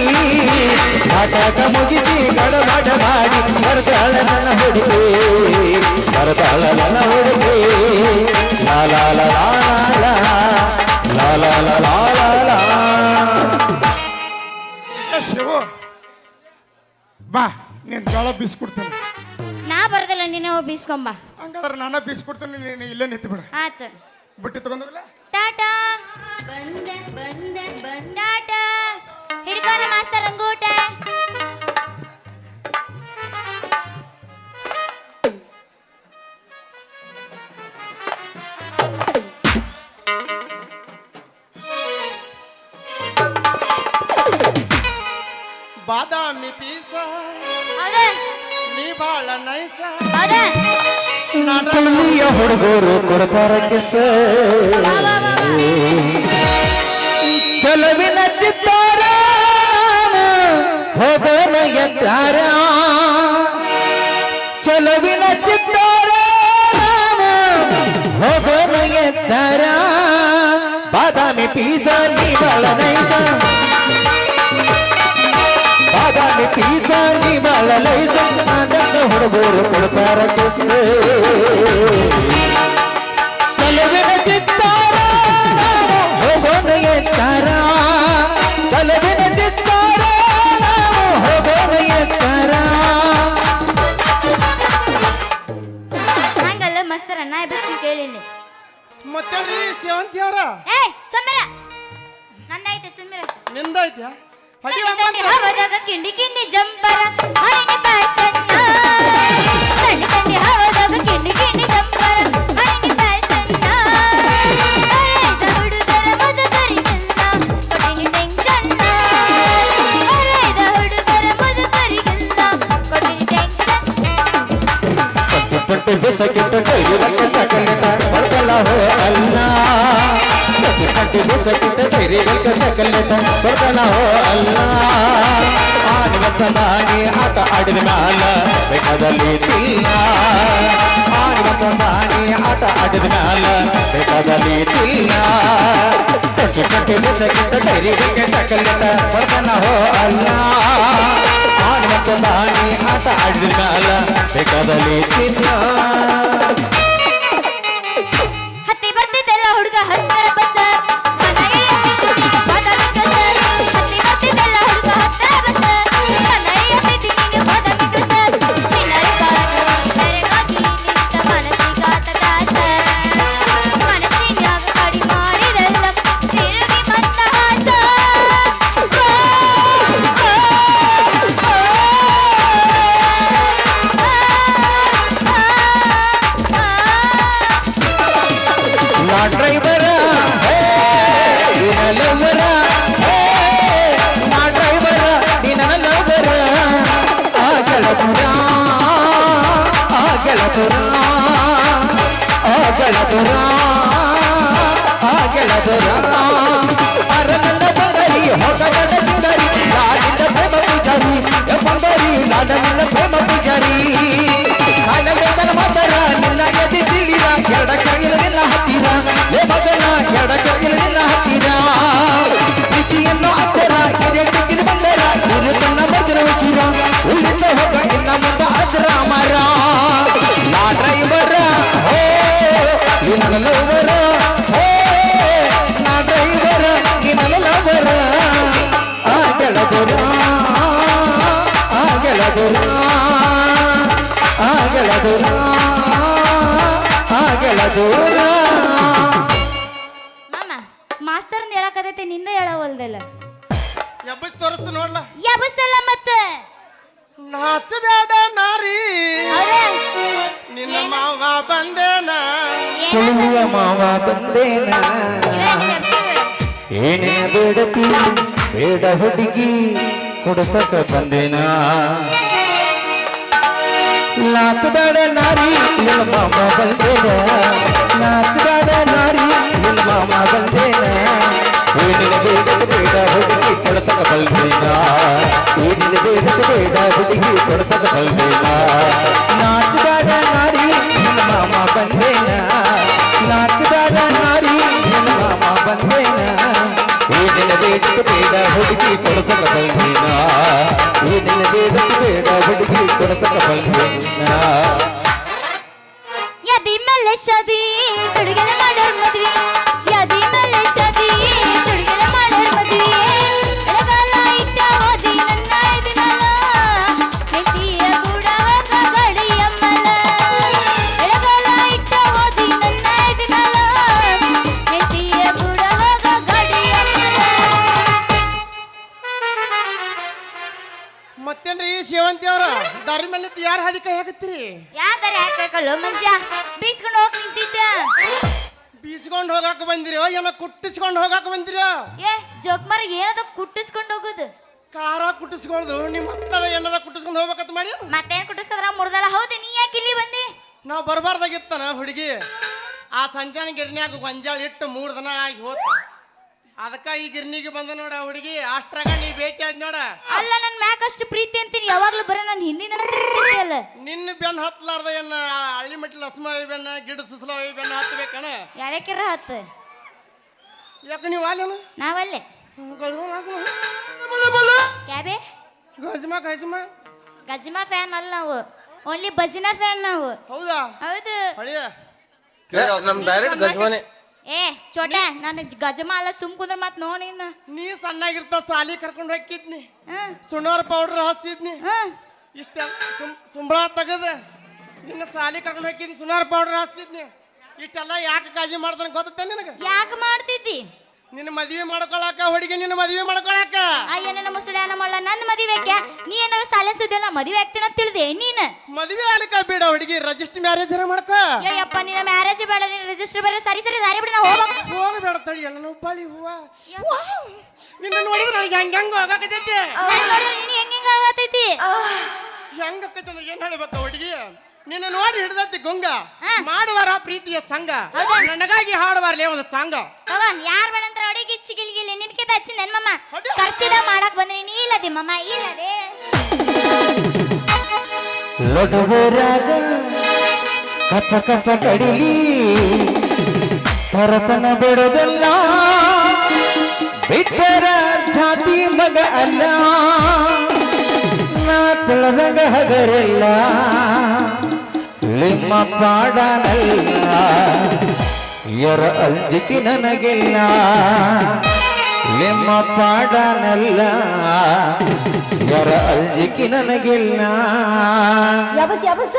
ನಾಟಕ ಮುಗಿಸಿ ಗಡಬಡ ಮಾಡಿ ಬರ್ತಾಳ ನನ್ನ ಹುಡುಗಿ ಬರ್ತಾಳ ನನ್ನ ಹುಡುಗಿ ಲಾಲ ಲಾಲ ಲಾಲ ಲಾಲ ಶಿವು ಬಾ ನೀನು ಜೋಳ ಬೀಸ್ಕೊಡ್ತೀನಿ ನಾ ಬರೋದಿಲ್ಲ ನೀನೇ ಹೋಗಿ ಬೀಸ್ಕೊಂಬ ಹಂಗಾದ್ರೆ ನಾನು ಬೀಸ್ಕೊಡ್ತೀನಿ ನೀನು ಇಲ್ಲೇ ನಿಂತು ಬಿಡು ಆತ ಬುಟ್ಟಿ ತಗೊಂಡೋಗ್ಲ ಟಾಟಾ ಬಂದೆ ಬಂದೆ ಟಾಟಾ ಹಿಡ್ಕೋಣ ಮಾಸ್ತರ್ ಅಂಗೂಟ ಬಾದಾಮಿ ಪೀಸ ಅದ ನೀ ಬಾಳ ನೈಸ ಅದ ಕೊಳಲಿಯ ಹುಡುಗರು ಕೊಡ್ತಾರ ಕಿಸ ಚಲವಿನ ಚಿತ್ತಾರ ಹೋಗೋಣ ಎದ್ದಾರ ಚಲವಿನ ಚಿತ್ತಾರ ಹೋಗೋಣ ಎದ್ದಾರ ಬಾದಾಮಿ ಪೀಸ ನೀ ಬಾಳ ನೈಸ ಬಾದಾಮಿ ಪೀಸ ನೀ ಬಾಳ ಲೈಸ ಹುಡುಗರು ಕೊಡ್ತಾರ ಕಿಸ ಚಲವಿನ ಚಿತ್ತಾರ ಹೋಗೋಣ ಎದ್ದಾರ ಚಲವಿನ ಚಿತ್ತಾರ ಹೋಗೋಣ ಎದ್ದಾರ ಹಂಗಲ್ಲ ಮಸ್ತರ ನಾ ಎಬ್ಬಿಸ್ತೀನಿ ಕೇಳಿಲ್ಲ ಮತ್ತೆ ಸೇವಂತಿ ಅವರ ಏ ಸುಮ್ಮಿರ ನಂದಾಯ್ತು ಸುಮ್ಮಿರ ನಿಂದೈತ್ಯಾ ಹಡಿ ಹವದಾಗ ಕಿಂಡಿ ಕಿಂಡಿ ಜಂಪರ ಹರಿಣಿ ಫ್ಯಾಷನ್ ಹವದಾಗ ಕಿಂಡಿ ಕಿಂಡಿ ಜಂಪರ ಹರಿಣಿ ಫ್ಯಾಷನ್ ಹುಡುಗರ ಮದುಕರಿಗೆಲ್ಲ ಕೊಟ್ಟಿನಿ ಟೆನ್ಷನ್ ಹುಡುಗರ ಮದುಕರಿಗೆಲ್ಲ ಕೊಟ್ಟಿನಿ ಟೆನ್ಷನ್ ಪಟ್ಟು ಬೆಚ್ಚ ಕೆಟ್ಟ ಕೈ ಕಟ್ಟಿದ ಸಕಿತ ಸೈರಿಗಲ್ಕ ಚಕಲೆತ ಬರ್ತಾನ ಹೋ ಅಲ್ಲ ಆಡಿವಂತ ದಾಣಿ ಆಟ ಆಡಿದ ಮ್ಯಾಲ ಬೇಕಾದಲ್ಲಿ ತಿಲ್ಲ ಆಡಿವಂತ ದಾಣಿ ಆಟ ಆಡಿದ ಮ್ಯಾಲ ಬೇಕಾದಲ್ಲಿ ತಿಲ್ಲ ಕಟ್ಟಿದ ಸಕಿತ ಸೈರಿಗಲ್ಕ ಚಕಲೆತ ಬರ್ತಾನ ಹೋ ಅಲ್ಲ ಆಡಿವಂತ ದಾಣಿ ಆಟ ಆಡಿದ ಮ್ಯಾಲ ಬೇಕಾದಲ್ಲಿ ತಿಲ್ಲ ಹತ್ತಿ ಬರ್ತಿದ್ದೆಲ್ಲ ಹುಡುಗ ಹತ್ತರ ಬಸ್ ಮನೆಗೆ ಹತ್ತಿ ಬರ್ತಿದ್ದೆಲ್ಲ ಹುಡುಗ ಹತ್ತರ ಬಸ್ ಮನೆಗೆ ಮನಸ್ಸಿನಾಗ ಕಡಿ ಮಾಡಿದೆಲ್ಲ ತಿರುಗಿ ಬಂದ ಹಾಸ ನಾ ಡ್ರೈವರ ನಿನ್ನ ಲವರ ನಾ ಡ್ರೈವರ ನಿನ್ನ ಲವರ ಆ ಗೆಳಪುರ ಆ ಗೆಳಪುರ ಆ ಗೆಳಪುರ ಆ ಗೆಳಪುರ ಅರಮನ್ನ ಬಂಗಾರಿ ಹೊಗಬಡ ಚಿಂಗಾರಿ ರಾಗಿಂದ ಪ್ರೇಮ ಪೂಜಾರಿ ಬಂಗಾರಿ ನಾಡಮಿಲ್ಲ ಪ್ರೇಮ ಪೂಜಾರಿ ಸಾಲವೇದನ ಮಾತರ ನಿನ್ನ ಎದಿ ಸಿಡಿರ ಎರಡ ಚರಗಿಲ ನಿನ್ನ ಹತ್ತಿರ ಲೇ ಮಗನ ಎರಡ ಚರಗಿಲ ನಿನ್ನ ಹತ್ತಿರ ಪ್ರೀತಿಯನ್ನು ಅಚ್ಚರ ಎದೆ ಬಂದರ ಇದು ತನ್ನ ಮರ್ಜನ ವಚಿರ ಉಳಿದ ಹೋಗ ಇನ್ನ ಮುಂದ ಅಜ್ರ ಮರ ನಾ ಡ್ರೈವರ ಹೋ ನಿನ್ನ ಲವರ ಹೋ ನಾ ಡ್ರೈವರ ನಿನ್ನ ಲವರ ಆ ಗೆಳದರ ಆ ಗೆಳದರ ಆ ಗೆಳದರ ಆ ಗೆಳದರ ಮಾಮ ಮಾಸ್ತರ್ನ ಹೇಳಕತೈತಿ ನಿಂದ ಹೇಳವಲ್ದಲ್ಲ ಎಬ್ಬಸ್ ತೋರಿಸ್ತು ನೋಡ್ಲ ಯಬಸಲ್ಲ ಮತ್ತೆ ನಾಚಬೇಡ ನಾರಿ ಹೌದಾ? ನಿನ್ನ ಮಾವ ಬಂದೇನ ತುಳುವ ಮಾವ ಬಂದೇನ ಏನೇ ಬೇಡತಿ ಬೇಡ ಹುಡುಗಿ ಕೊಡಸಕ ಬಂದೇನ ನಾಚಬೇಡ ನಾರಿ ನಿನ್ನ ಮಾಮ ಬಂದೇನ ನಾಚಬೇಡ ನಾರಿ ನಿನ್ನ ಮಾಮ ಬಂದೇನ ಏನಿನ ಬೇಡತಿ ಬೇಡ ಹುಡುಗಿ ಕೊಡಸಕ ಬಂದೇನ ಏನಿನ ಬೇಡತಿ ಬೇಡ ಹುಡುಗಿ ಕೊಡಸಕ ಬಂದೇನ ನಾಚಬೇಡ ನಾರಿ ನಿನ್ನ ಮಾಮ ಬಂದೇನ ನಾಚಬೇಡ ನಾರಿ ನಿನ್ನ ಮಾಮ ಬಂದೇನ ಏನಿನ ಬೇಡತಿ ಬೇಡ ಹುಡುಗಿ ಕೊಡಸಕ ಬಂದೇನ ಏನಿನ ಬೇಡತಿ ಬೇಡ ಹುಡುಗಿ ಕೊಡಸಕ ಬಂದೇನ ಯದಿ ಮೇಲೆ ಶದಿ ತುಡುಗೆಲ್ಲ ಮಾಡೋರ್ ಮದ್ವಿ ಯದಿ ಮೇಲೆ ಶದಿ ತುಡುಗೆಲ್ಲ ಮಾಡೋರ್ ಮದ್ವಿ ಎಡಗಾಲ ಇಟ್ಟ ಹೋದಿ ನನ್ನ ಎದಿನಲ್ಲ ಮೆತ್ತಿಯ ಕೂಡ ಹೋಗ ಗಡಿಯಮ್ಮಲ ಎಡಗಾಲ ಇಟ್ಟ ಹೋದಿ ನನ್ನ ಎದಿನಲ್ಲ ಮೆತ್ತಿಯ ಕೂಡ ಹೋಗ ಗಡಿಯಮ್ಮಲ ಮತ್ತೇನ್ರಿ ಸೇವಂತಿ ಅವ್ರ ದಾರಿ ಮೇಲೆ ಯಾರು ಹಾದಿ ಕೈ ಹಾಕತ್ತೀರಿ ಯಾವ್ದಾರ ಹಾಕಲ್ಲ ಮಂಜ ಬೀಸ್ಕೊಂಡು ಹೋಗಿ ನಿಂತಿದ್ದ ಬೀಸ್ಕೊಂಡು ಹೋಗಾಕ ಬಂದಿರೋ ಏನೋ ಕುಟ್ಟಿಸ್ಕೊಂಡು ಹೋಗಾಕ ಬಂದಿರೋ ಏ ಜೋಕ್ಮಾರ ಏನದ ಕುಟ್ಟಿಸ್ಕೊಂಡು ಹೋಗುದು ಕಾರ ಕುಟ್ಟಿಸ್ಕೊಳ್ದು ನಿಮ್ಮ ಹತ್ತಾರ ಏನಾರ ಕುಟ್ಟಿಸ್ಕೊಂಡು ಹೋಗ್ಬೇಕಂತ ಮಾಡಿ ಮತ್ತೇನ್ ಕುಟ್ಟಿಸ್ಕದ್ರ ಮುರ್ದಲ್ಲ ಹೌದು ನೀ ಯಾಕೆ ಇಲ್ಲಿ ಬಂದಿ ನಾವು ಬರಬಾರ್ದಾಗಿತ್ತನ ಹುಡುಗಿ ಆ ಸಂಜಾನ ಗಿರ್ನ್ಯಾಗ ಗೊಂಜಾಳ ಇಟ್ಟು 3 ದಿನ ಆಗಿ ಹೋತ ಅದಕ್ಕ ಈ ಗಿರ್ನಿಗೆ ಬಂದ ನೋಡ ಹುಡುಗಿ ಅಷ್ಟ್ರಾಗ ನೀ ಭೇಟಿ ಆದ್ ನೋಡ ಅಲ್ಲ ನನ್ ಮ್ಯಾಕ್ ಅಷ್ಟು ಪ್ರೀತಿ ಅಂತೀನಿ ಯಾವಾಗ್ಲೂ ಬರ ನನ್ ಹಿಂದಿನ ಅಲ್ಲ ನಿನ್ನ ಬೆನ್ನ ಹತ್ಲಾರ್ದ ಏನ ಹಳ್ಳಿ ಮಟ್ಟಿ ಲಸ್ಮಾವಿ ಬೆನ್ನ ಗಿಡ ಸುಸ್ಲಾವಿ ಬೆನ್ನ ಹತ್ಬೇಕಣ ಯಾರ್ಯಾಕಿರ ಹತ್ತು ಯಾಕೆ ನೀವು ಅಲ್ಲೇನು ನಾವಲ್ಲೇ ಕ್ಯಾಬೆ ಗಜ್ಮಾ ಗಜ್ಮಾ ಗಜ್ಮಾ ಫ್ಯಾನ್ ಅಲ್ಲ ನಾವು ಓನ್ಲಿ ಬಜ್ಜಿನ ಫ್ಯಾನ್ ನಾವು ಹೌದಾ ಹೌದು ಹಳಿಯ ನಮ್ ಡೈರೆಕ್ಟ್ ಗಜ್ವಾನೆ ಏ ಚೋಟೆ ನಾನು ಗಜಮ ಅಲ್ಲ ಸುಮ್ ಕುಂದ್ರ ಮತ್ ನೋಡಿ ನೀ ಸಣ್ಣಾಗಿರ್ತ ಸಾಲಿ ಕರ್ಕೊಂಡು ಹೋಗಿದ್ನಿ ಹ್ಮ್ ಸುಣ್ಣಾರ ಪೌಡರ್ ಹಚ್ತಿದ್ನಿ ಹ್ಮ್ ಇಷ್ಟ ಸುಂಬಳ ತೆಗದ ನಿನ್ನ ಸಾಲಿ ಕರ್ಕೊಂಡು ಹೋಗಿದ್ನಿ ಸುಣ್ಣಾರ ಪೌಡರ್ ಹಚ್ತಿದ್ನಿ ಇಷ್ಟೆಲ್ಲ ಯಾಕೆ ಕಾಳಜಿ ಮಾಡ್ತಾನೆ ಗೊತ್ತ ನಿನಗ ಯಾಕೆ ಮಾಡ್ತಿದ್ದಿ ನಿನ್ನ ಮದುವೆ ಮಾಡ್ಕೊಳಕ ಹುಡುಗಿ ನಿನ್ನ ಮದುವೆ ಮಾಡ್ಕೊಳಕ ಅಯ್ಯ ನನ್ನ ಮುಸುಳ್ಯಾನ ಮಳ್ಳ ನನ್ನ ಮದುವೆಕ್ಕೆ ನೀ ಏನಾರ ಸಾಲೆ ಸುದ್ದಿಲ್ಲ ಮದುವೆ ಆಗ್ತೀನಿ ಅಂತ ತಿಳಿದೆ ನೀನ್ ಮದುವೆ ಆಲಕ ಬೇಡ ಹುಡುಗಿ ರಿಜಿಸ್ಟರ್ ಮ್ಯಾರೇಜ್ ಮಾಡ್ಕ ಅಯ್ಯಪ್ಪ ನಿನ್ನ ಮ್ಯಾರೇಜ್ ಬೇಡ ನಿನ್ನ ರಿಜಿಸ್ಟರ್ ಬೇರೆ ಸರಿ ಸರಿ ದಾರಿ ಬಿಡಿ ನಾ ಹೋಗ್ಬೇಕು ಹೋಗಬೇಡ ತಡಿ ನನ್ನ ಉಬ್ಬಾಳಿ ಹೂವ ನಿನ್ನ ನೋಡಿದ್ರೆ ನನಗೆ ಹೆಂಗ ಹೋಗಕತ್ತೈತಿ ನಾನ್ ನೋಡಿದ್ರೆ ನೀನ್ ಹೆಂಗ್ ಆಗತೈತಿ ಹೆಂಗ ಆಕೈತಿ ಏನ್ ಹೇಳ್ಬೇಕ ಹುಡುಗಿ ನಿನ್ನ ನೋಡಿ ಹಿಡ್ದತ್ತಿ ಗುಂಗ ಹಾ. ಮಾಡುವಾರ ಪ್ರೀತಿಯ ಸಂಘ ಹೌದಾ? ನನಗಾಗಿ ಹಾಡುವಾರ್ಲೇ ಒಂದು ಸಂಘ ಯಾರ್ ಬೇಡ ಅಂತ ಸಂಗೀತ ಹಚ್ಚಿ ನನ್ ಮಮ್ಮ ಕರ್ಸಿದ ಮಾಡಕ್ ಬಂದ್ರಿ ನೀ ಇಲ್ಲದೆ ಮಮ್ಮ ಇಲ್ಲದೆ ಲೊಡವರಾಗ ಕಚ್ಚ ಕಚ್ಚ ಕಡಿಲಿ ಹೊರತನ ಬಿಡೋದಲ್ಲ ಬಿಟ್ಟರ ಜಾತಿ ಮಗ ಅಲ್ಲ ನಾ ತಿಳಿದಂಗ ಹಗರಿಲ್ಲ ನಿಮ್ಮ ಪಾಡನಲ್ಲ ಯರ ಅಂಜಿಕೆ ನನಗಿಲ್ಲ ನಿಮ್ಮ ಪಾಡನಲ್ಲ ಯರ ಅಂಜಿಕೆ ನನಗಿಲ್ಲ ಯಬಸ್ ಯಬಸ್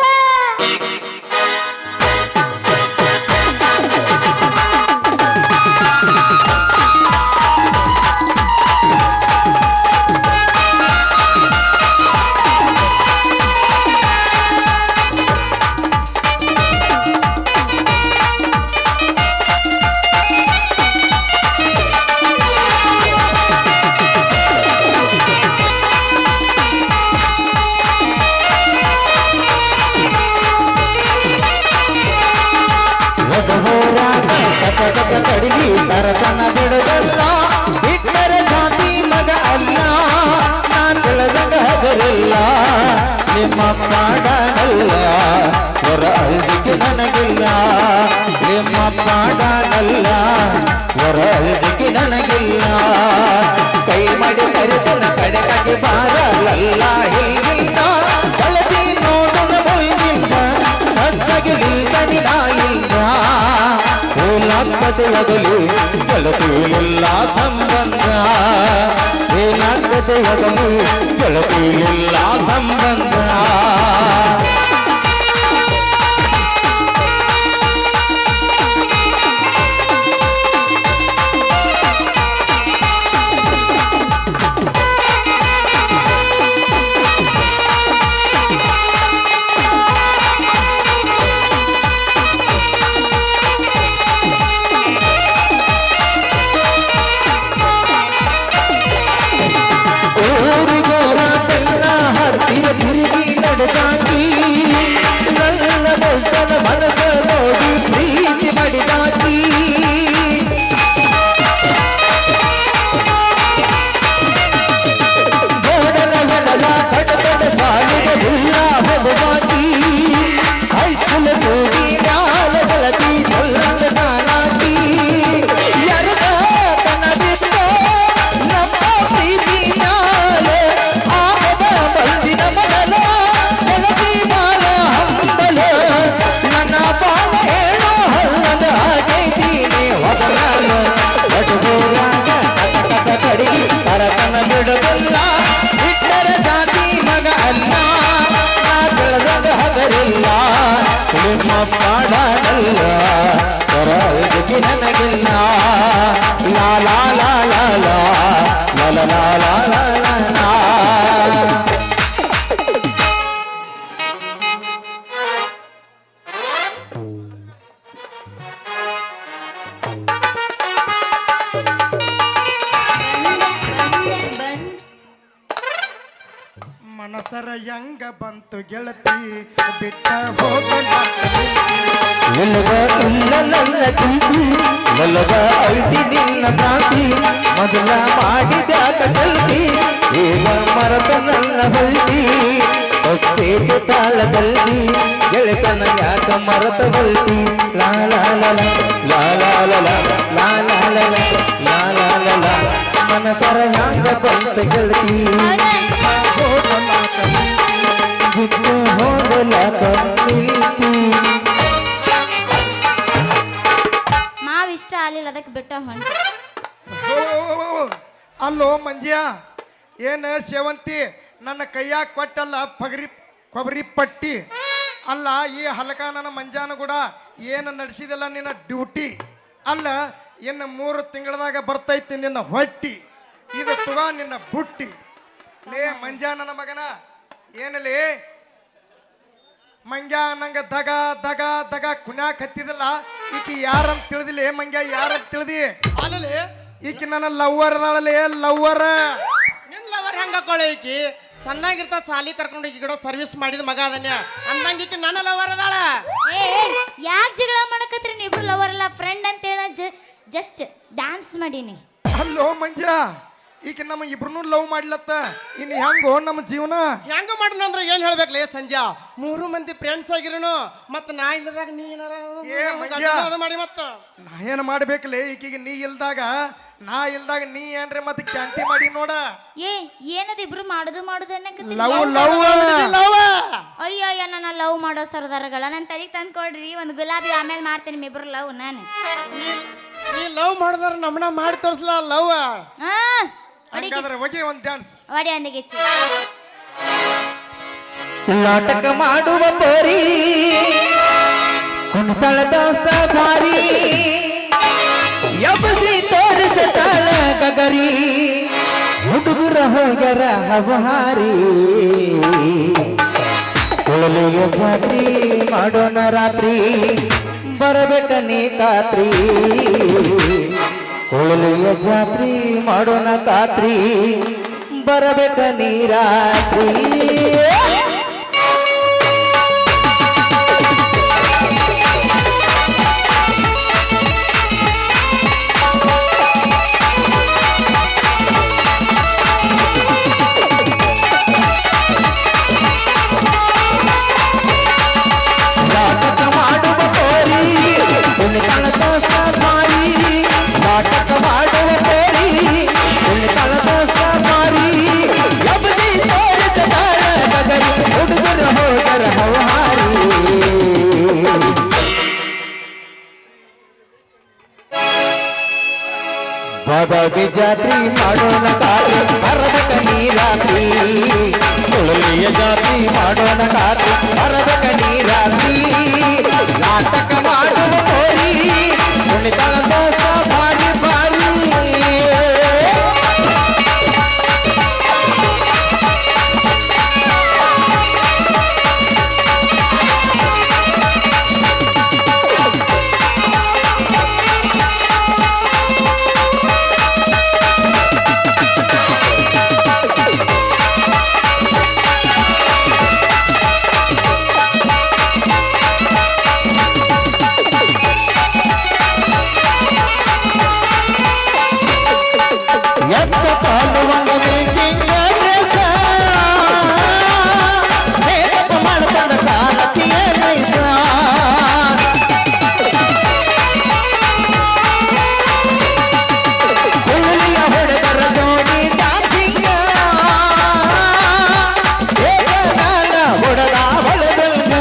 ಕಡಿಗಿ ತರತನ ಬಿಡದಲ್ಲ ಇಟ್ಟರ ಜಾತಿ ಮಗ ಅಲ್ಲ ನಾ ತಿಳಿದಂಗ ಹಗರಿಲ್ಲ ನಿಮ್ಮ ಪಾಡನಲ್ಲ ಹೊರ ಅಳ್ದಿಗೆ ನನಗಿಲ್ಲ ನಿಮ್ಮ ಪಾಡನಲ್ಲ ಹೊರ ಅಳ್ದಿಗೆ ನನಗಿಲ್ಲ ಕೈ ಮಾಡಿ ಕರೆತನ ಕಡೆಗಾಗಿ ಬಾರಲ್ಲ ಹೀಗಿಲ್ಲ ಬಳದಿ ನೋಡನ ಮೊಯ್ದಿಲ್ಲ ಸತ್ತಗಿಲಿಲ್ಲ ನಿನಾಯಿಲ್ಲ ಏನಾಗ್ತದೆಯಗಲು ಗೆಳತಿಯಿಲ್ಲ ಸಂಬಂಧ ಏನಾಗ್ತದೆಯಗಲು ಗೆಳತಿಯಿಲ್ಲ ಸಂಬಂಧ ಮನಸ ನೋಡಿ ಪ್ರೀತಿ ಮಾಡಿದಾಕಿ ಗೋಡಲ ಹೊಲಲ ಕಡಕಡ ಸಾಲಿಗೆ ಹುಲ್ಲ ಹೋಗುವಾಕಿ ಹೈಸ್ಕೂಲ್ ಕೂಡಿ ಮ್ಯಾಲ ಬೆಳತಿ ಸಲ್ಲಂದ ನಾನಾಕಿ ಯರದ ಕನಬಿತ್ತ ನಮ್ಮ ಪ್ರೀತಿ ಮ್ಯಾಲ ಆಗದ ಬಂದಿನ ಮಡಲ ಬೆಳತಿ ಬಾಲ ಹಂಬಲ ನನ್ನ ಬಾಲ ಏನೋ ಹಲ್ಲದ ಆಗೈತೀನಿ ಹೊದಲಾಲ ಒಡಗೂರಾಗ ಕಥ ಕಡಿಗಿ ತರತನ ಬಿಡದಲ್ಲ ಬಿಟ್ಟರ ಜಾತಿ ಮಗ ಅಲ್ಲ ನಾ ಬೆಳೆದಾಗ ಹಗರಿಲ್ಲ ನಿಮ್ಮ ಪಾಡನಲ್ಲ ಹೊರಗೆ ನನಗಿಲ್ಲ ಲಾ ಲಾ ಲಾ ಲಾ ಲಾ ಲಾ ಲಾ ಲಾ ಲಾ ಲಾ ಲಾ ಮನಸರ ಹೆಂಗ ಬಂತು ಗೆಳತಿ ಬಿಟ್ಟ ಹೋಗಲ್ಲ ನಿಲ್ಲಗ ಇಲ್ಲ ನನ್ನ ಚಿಂತಿ ನಿಲ್ಲಗ ಐತಿ ನಿನ್ನ ಪ್ರಾಂತಿ ಮೊದಲ ಮಾಡಿದ್ಯಾಕ ಕಲ್ತಿ ಈಗ ಮರತ ನನ್ನ ಹೊಲ್ತಿ ಹೊತ್ತೇಗೆ ತಾಳದಲ್ಲಿ ಗೆಳೆತನ ಯಾಕ ಮರತ ಹೊಲ್ತಿ ಲಾ ಲಾ ಲಾ ಲಾ ಲಾ ಲಾ ಲಾ ಲಾ ಲಾ ಲಾ ಲಾ ಲಾ ಲಾ ಲಾ ಮನಸರ ಹ್ಯಾಂಗ ಬಂತ ಗೆಳತಿ ಬಿಟ್ಟು ಹೋಗಲಾಕ ನಿಲ್ತಿ ಮಾವ್ ಇಷ್ಟ ಆಗ್ಲಿಲ್ಲ ಅದಕ್ಕೆ ಬಿಟ್ಟ ಹೊಂಟ ಅಲ್ಲೋ ಮಂಜ್ಯ ಏನು ಸೇವಂತಿ ನನ್ನ ಕೈಯಾಗ ಕೊಟ್ಟಲ್ಲ ಕೊಬ್ಬರಿ ಪಟ್ಟಿ ಅಲ್ಲ ಈ ಹಲಕ ನನ್ನ ಮಂಜಾನ ಕೂಡ ಏನು ನಡೆಸಿದಿಲ್ಲ ನಿನ್ನ ಡ್ಯೂಟಿ ಅಲ್ಲ ಇನ್ನು 3 ತಿಂಗಳದಾಗ ಬರ್ತೈತಿ ನಿನ್ನ ಹೊಟ್ಟಿ ಇದು ತುಗ ನಿನ್ನ ಬುಟ್ಟಿ ಲೇ ಮಂಜಾ ನನ್ನ ಮಗನ ಏನಲೇ ಮಂಗ್ಯ ನಂಗೆ ದಗ ದಗ ದಗ ಕುಣ್ಯಾಕ್ ಹತ್ತಿದಿಲ್ಲ ಈಕಿ ಯಾರಂತ ತಿಳಿದಿಲ್ಲ ಮಂಗ್ಯ ಯಾರಂತ ತಿಳಿದಿ ಅಲ್ಲಲ್ಲಿ ಈಕಿ ನನ್ನ ಲವ್ವರ್ ಅದಾಳಲೇ ಲವ್ವರ್ ನಿನ್ನ ಲವರ್ ಹೆಂಗ ಈಕಿ ಸಣ್ಣಾಗಿರ್ತ ಸಾಲಿ ಕರ್ಕೊಂಡು ಈ ಗಿಡ ಸರ್ವಿಸ್ ಮಾಡಿದ ಮಗ ಅದನ್ಯ ಅಂದಂಗ ಈಕಿ ನನ್ನ ಲವರ್ ಅದಾಳ ಯಾಕೆ ಜಗಳ ಮಾಡಕತ್ರಿ ನೀವಿಬ್ರು ಲವರ್ ಅಲ್ಲ ಫ್ರೆಂಡ್ ಅಂತ ಹೇಳ ಜಸ್ಟ್ ಡ್ಯಾನ್ಸ್ ಮಾಡೀನಿ ಅಲ್ಲೋ ಮಂಜ ಈಗ ನಮ್ಮ ಇಬ್ರು ಲವ್ ಮಾಡ್ಲತ್ತ ಇನ್ನು ಹೆಂಗೋ ನಮ್ಮ ಜೀವನ ಹೆಂಗ ಮಾಡೋಣ ಅಂದ್ರೆ ಏನ್ ಹೇಳ್ಬೇಕಲೇ ಸಂಜಾ 3 ಮಂದಿ ಫ್ರೆಂಡ್ಸ್ ಆಗಿರೋನು ಮತ್ತ ನಾ ಇಲ್ಲದಾಗ ನೀ ಏನಾರ ಏ ಮಂಜ. ಅದು ಮಾಡಿ ಮತ್ತ ನಾ ಏನ್ ಮಾಡ್ಬೇಕಲೇ ಈಕಿಗೆ ನೀ ಇಲ್ದಾಗ ನಾ ಇಲ್ದಾಗ ನೀ ಏನ್ರಿ ಮತ್ತೆ ಕ್ಯಾಂಟಿ ಮಾಡಿ ನೋಡ ಏ ಏನದ ಇಬ್ರು ಮಾಡುದು ಅನ್ನಕತ್ತೀನಿ. ಲವ್ ಲವ್ ಲವ್ ಅಯ್ಯೋ ಅಯ್ಯೋ ನನ್ನ ಲವ್ ಮಾಡೋ ಸರ್ದಾರಗಳ ನನ್ನ ತಲೆಗೆ ತಂದು ಕೊಡ್ರಿ ಒಂದು ಗುಲಾಬಿ ಆಮೇಲೆ ಮಾಡ್ತೀನಿ ಇಬ್ರು ಲವ್ ನಾನು. ನೀ ಲವ್ ಮಾಡಿದಾರ ನಮ್ಮನ್ನ ಮಾಡಿ ತೋರ್ಸಲ ಲವ್ ಹಾ ಹಂಗಾದ್ರೆ ಹೋಗಿ ಒಂದ್ ಡ್ಯಾನ್ಸ್ ಒಡಿ ಅಂದಿಗೆ ನಾಟಕ ಮಾಡುವ ಬೋರಿ ಕುಣಿತಳ ದೋಸ್ತ ಭಾರಿ ಎಬ್ಬಸಿ ತೋರಿಸತಾಳ ಗಗರಿ ಹುಡುಗರ ಹೋಗ್ಯಾರ ಹವಹಾರಿ ಕುಳಲಿಗೆ ಜಾತ್ರಿ ಮಾಡೋಣ ರಾತ್ರಿ ಬರಬೇಕ ನೀ ಖಾತ್ರಿ ಕುಳಲಿಗೆ ಜಾತ್ರಿ ಮಾಡೋಣ ಖಾತ್ರಿ ಬರಬೇಕ ನೀ ರಾತ್ರಿ ನಾಟಕ ಮಾಡುವ ಕೋರಿ ಕುಣಿತಳ ದೋಸ್ತ ಮಾರಿ ನಾಟಕ ಮಾಡುವ ಕೋರಿ ಕುಣಿತಳ ದೋಸ್ತ ಮಾರಿ ಎಬ್ಬಸಿ ತೋರಿಸತಾಳ ಗಗರಿ ಹುಡುಗರ ಹೋಗರ ಹವಹಾರಿ ಬಾಬಾಗೆ ಜಾತ್ರಿ ಮಾಡೋಣ ಖಾತ್ರಿ ಬರಬೇಕ ನೀ ರಾತ್ರಿ ಕುಳಲಿಯ ಜಾತ್ರಿ ಮಾಡೋಣ ಖಾತ್ರಿ ಬರಬೇಕ ನೀ ರಾತ್ರಿ ನಾಟಕ ಮಾಡುವ ಕೋರಿ ಕುಣಿತಳ ದೋಸ್ತ ಭಾರಿ ಭಾರಿ ಎತ್ತ ಕಾಲುವಂಗ ಮಿಂಚಿಂಗ ಡ್ರೆಸ ಮೇಕಪ್ ಮಾಡ್ಕೊಂಡ ಕಾಲಕ್ಕಿಯ ನೈಸ ಹುಳಿಯ ಹುಡುಗರ ಜೋಡಿ ಡ್ಯಾನ್ಸಿಂಗ ಏಕನಾಲ ಹೊಡೆದ ಹೊಡೆದಲ್ಗ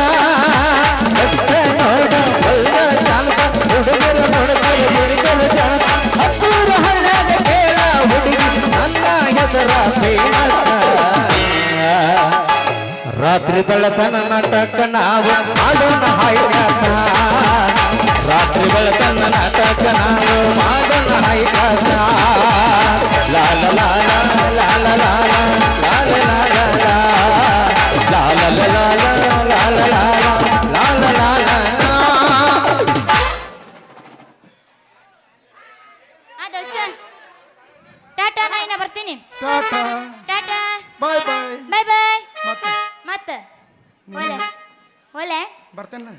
ನೋಡ ಒಳ್ಳ ಚಾನ್ಸ ಹುಡುಗರ ನೋಡಕಲು ಹುಡುಗರು ಚಾನ್ಸ ಹತ್ತೂರ ಹಳ್ಳದ ಕೇಳ ಹುಡುಗಿ ನನ್ನ ಹೆಸರ ಫೇಮಸ್ ರಾತ್ರಿ ಬೆಳತನ ನಾಟಕ ನಾವು ಮಾಡೋಣ ಹೈಕಾಸ ರಾತ್ರಿ ಬೆಳತನ ನಾಟಕ ನಾವು ಮಾಡೋಣ ಹೈಕಾಸ ಲಾಲ ಲಾಲ ಲಾಲ ಲಾಲ ಲಾಲ ಲಾಲ ಲಾಲ ಲಾಲ ಲಾಲ ಲಾಲ ಲಾಲ ಲಾಲ ಆ ದೋಸ್ತ ಟಾಟಾ ನಾ ಇನ್ನ ಬರ್ತೀನಿ ಟಾಟಾ ಟಾಟಾ ಬಾಯ್ ಬಾಯ್ ಬೈ ಬೈ ಮತ್ತೆ ಮತ್ತ ಒಲೆ ಒಲೆ ಬರ್ತೇನೆ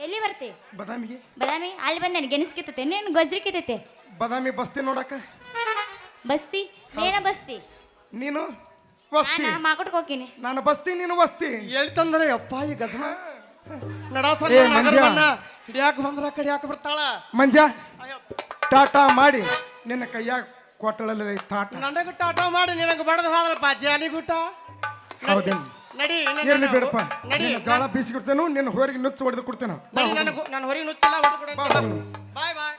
ಎಲ್ಲಿ ಬರ್ತಿ ಬದಾಮಿಗೆ ಬದಾಮಿ ಅಲ್ಲಿ ಬಂದೇನೆ ಗೆಣಸ್ಕಿತತೆ ನೀನು ಗಜ್ರಿ ಕಿತೈತೆ ಬದಾಮಿ ಬಸ್ತಿ ನೋಡಕ ಬಸ್ತಿ ಏನ ಬಸ್ತಿ ನೀನು ವಸ್ತಿ ನಾನು ಮಾಕೊಟ್ಗೆ ಹೋಗ್ತೀನಿ ನಾನು ಬಸ್ತಿ ನೀನು ವಸ್ತಿ ಎಲ್ಲಿ ತಂದ್ರೆ ಅಪ್ಪ ಈ ಗಜಮ ನಡ ಏ, ಮಂಜ. ಹಿಡಿಯಾಕ ಬಂದ್ರ ಕಡಿಯಾಕ ಬರ್ತಾಳ ಮಂಜ ಟಾಟಾ ಮಾಡಿ ನಿನ್ನ ಕೈಯಾಗ ಕೊಟ್ಟಳಲ್ಲಿ ತಾಟ ನನಗ ಟಾಟಾ ಮಾಡಿ ನಿನಗ ಬಡದ ಹೋದ್ರಪ್ಪ ಜಾಲಿಗುಟ್ಟ ಹೌದೇನು ನಡಿ ಇರ್ಲಿ ಬೇಡಪ್ಪ ನಡಿ ನಿನ್ನ ಜೋಳ ಬೀಸಿ ಕೊಡ್ತೇನು ನಿನ್ನ ಹೊರಗೆ ನುಚ್ಚು ಹೊಡೆದು ಕೊಡ್ತೇನೆ ನಾನು ಹೊರಗೆ ನುಚ್ಚಲ್ಲ ಹೊಡೆದು ಕೊಡ ಬಾಯ್ ಬಾಯ್